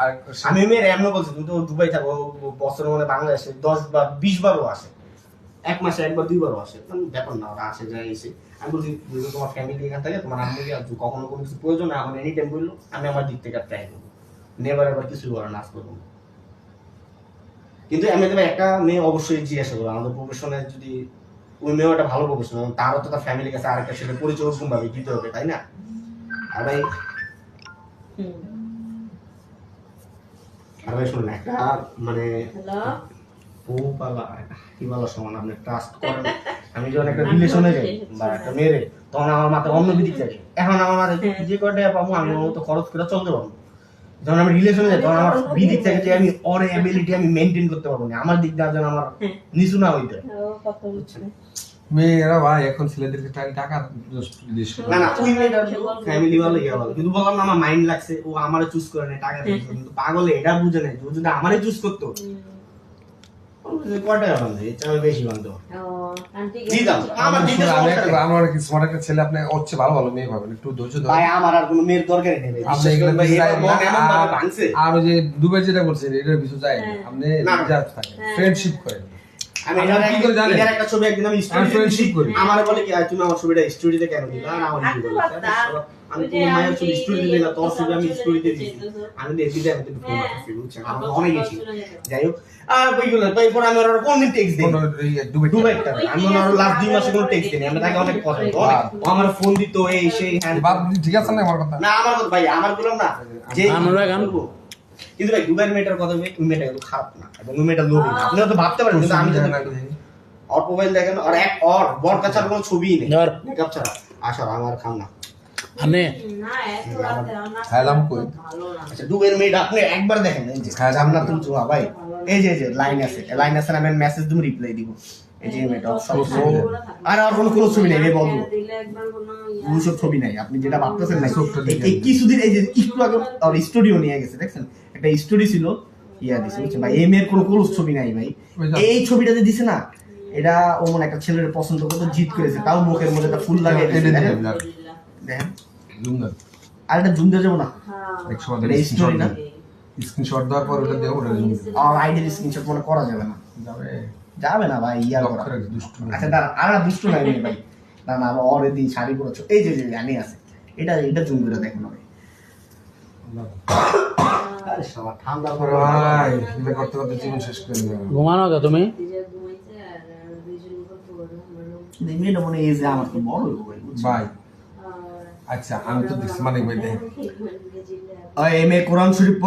আর আমি মেয়ের এমন বলছি তুমি তো দুবাই থাকো, বছরের মধ্যে বাংলাদেশে 10 বা 20 বারও আসে, এক মাসে একবার 2 বারও আসে, ব্যাপার না, ওরা আসে যায় এসে। আমি বলছি যদি তোমার ফ্যামিলি এখান থেকে তোমার আম্মুকে কখনো কোনো কিছু প্রয়োজন হয় আমার এনি টাইম বললো, আমি আমার দিক থেকে ট্রাই করবো, নেবার এবার কিছু করার নাচ করবো। কিন্তু আমি তবে একটা মেয়ে অবশ্যই জিজ্ঞাসা করবো আমাদের প্রফেশনে, যদি ওই মেয়ে একটা ভালো প্রফেশন, তারও তো তার ফ্যামিলির কাছে আরেকটা ছেলে পরিচয় ওরকম ভাবে দিতে হবে, তাই না? আর ভাই শুনুন, একটা মানে আপনি ট্রাস্ট করেন। আমি যখন একটা রিলেশনে যাই বা একটা মেয়েরে, তখন আমার মাথায় অন্য দিক থাকে। এখন আমার মাথায় যে কয়টা পাবো আমি ওর মতো খরচ করে চলতে পারবো। যখন আমি রিলেশনে যাই তখন আমার দিক থেকে যে আমি ওর এবিলিটি আমি মেনটেন করতে পারবো না, আমার দিক দিয়ে যেন আমার নিচু না হইতে। মেয়েরা ভাই এখন ছেলেদেরকে টাকা না না, ওই মেয়েটার ফ্যামিলি ভালো ইয়া ভালো, কিন্তু বললাম না আমার মাইন্ড লাগছে, ও আমারে চুজ করে না, টাকা দিয়ে। কিন্তু পাগলে এটা বুঝে নাই, ও যদি আমারে চুজ করতো কয়টা এখন এটা বেশি বানতো। আমার কি স্মার্ট একটা ছেলে, আপনি হচ্ছে ভালো ভালো মেয়ে পাবেন, একটু ধৈর্য ধরে। ভাই আমার আর কোনো মেয়ের দরকারই নেই ভাই, আর ওই যে দুবাই যেটা বলছেন এটার কিছু যায় না, আপনি রিজার্ভ থাকেন, ফ্রেন্ডশিপ করেন। আমি কি করে জানেন, এর একটা ছবি একদিন আমি ফ্রেন্ডশিপ করি, আমারে বলে কি তুমি আমার ছবিটা স্টোরিতে কেন দিলা? আর আমার কি বলে আমি তোমার মায়ের ছবি স্টোরিতে দিলা, তোর ছবি আমি স্টোরিতে দিছি, আমি দেখি যে আমি তো ফোন করছি, বুঝছেন? আমি অনেক গেছি, যাই হোক। আর ওইগুলো এরপর আমি ওর কোন দিন টেক্সট দিই দুবাই আমি ওর লাস্ট 2 মাসে কোনো টেক্সট দিই, আমি তাকে অনেক কথা বলি, ও আমার ফোন দিত এই সেই হ্যাঁ বাদ, ঠিক আছে না আমার কথা? না আমার কথা ভাই, আমার বললাম না যে আমরা গান করব। কিন্তু ভাই দুবাইয়ের মেয়েটার কথা বলি, ওই মেয়েটা কিন্তু খারাপ না, এবং ওই মেয়েটা লোভী না, আপনি হয়তো ভাবতে পারেন, কিন্তু আমি তো ওর মোবাইল দেখেন, আর এক ওর বর কাছার কোনো ছবিই নেই, মেকআপ ছাড়া। আসো আমার খাও না আপনি খাইলাম কই? আচ্ছা দুবাইয়ের মেয়েটা আপনি একবার দেখেন, এই যে আমরা তুমি জোয়া ভাই, এই যে লাইন আছে আমি মেসেজ তুমি রিপ্লাই দিব, এই যে মেয়েটা সব আর আর কোনো ছবি নেই রে বন্ধু, ওসব ছবি নাই, আপনি যেটা ভাবতেছেন না। এই কিছুদিন এই যে একটু আগে আর স্টুডিও নিয়ে গেছে, দেখছেন একটা স্টোরি ছিল ইয়া দিছে, বুঝছেন ভাই? এই মেয়ের কোনো ছবি নাই ভাই, এই ছবিটা যে দিছে না, এটা ও মনে একটা ছেলের পছন্দ করতে জিত করেছে, তাও মুখের মধ্যে একটা ফুল লাগে, দেখেন আর এটা জুম দিয়ে যাবো না, স্টোরি না, স্ক্রিনশট দেওয়ার পর ওটা দেও, ওটা জুম আর আইডির স্ক্রিনশট মনে করা যাবে না, যাবে না ভাই, ইয়া করা। আচ্ছা দাঁড়া, আর দুষ্ট নাই ভাই, না না আমার অরে দিই শাড়ি পরেছো, এই যে জানি আছে, এটা জুম করে দেখুন ভাই। আরে সবার ঠান্ডা করে ভাই, এটা করতে করতে জীবন শেষ করে দিলাম। ঘুমানো তো তুমি? মেয়েটা মনে এই যে আমার তো বড় ভাই আচ্ছা, আমি তো দেখছি মানে ভাই দেখেন এম এ কোরআন শরীফ